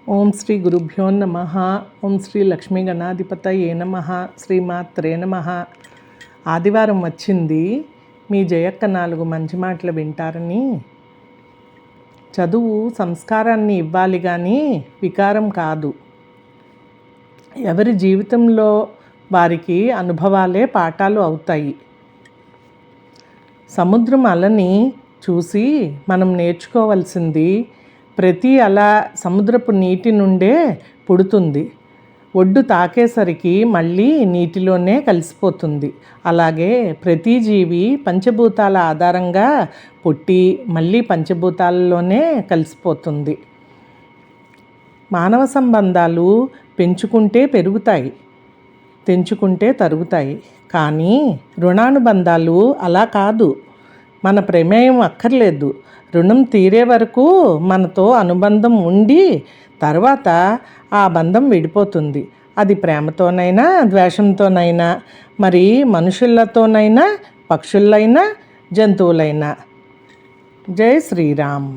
ఓం శ్రీ గురుభ్యో నమ. ఓం శ్రీ లక్ష్మీ గణాధిపతయే నమ. శ్రీమాత్రే నమ. ఆదివారం వచ్చింది. మీ జయక్క 4 మంచి మాటలు వింటారని. చదువు సంస్కారాన్ని ఇవ్వాలి కానీ వికారం కాదు. ఎవరి జీవితంలో వారికి అనుభవాలే పాఠాలు అవుతాయి. సముద్రం అలని చూసి మనం నేర్చుకోవాల్సింది, ప్రతి అల సముద్రపు నీటి నుండే పుడుతుంది. ఒడ్డు తాకేసరికి మళ్ళీ నీటిలోనే కలిసిపోతుంది. అలాగే ప్రతి జీవి పంచభూతాల ఆధారంగా పుట్టి మళ్ళీ పంచభూతాలలోనే కలిసిపోతుంది. మానవ సంబంధాలు పెంచుకుంటే పెరుగుతాయి, తెంచుకుంటే తరుగుతాయి. కానీ రుణానుబంధాలు అలా కాదు. మన ప్రమేయం అక్కర్లేదు. రుణం తీరే వరకు మనతో అనుబంధం ఉండి తర్వాత ఆ బంధం విడిపోతుంది. అది ప్రేమతోనైనా ద్వేషంతోనైనా, మరి మనుషులతోనైనా, పక్షులైనా, జంతువులైనా. జై శ్రీరామ్.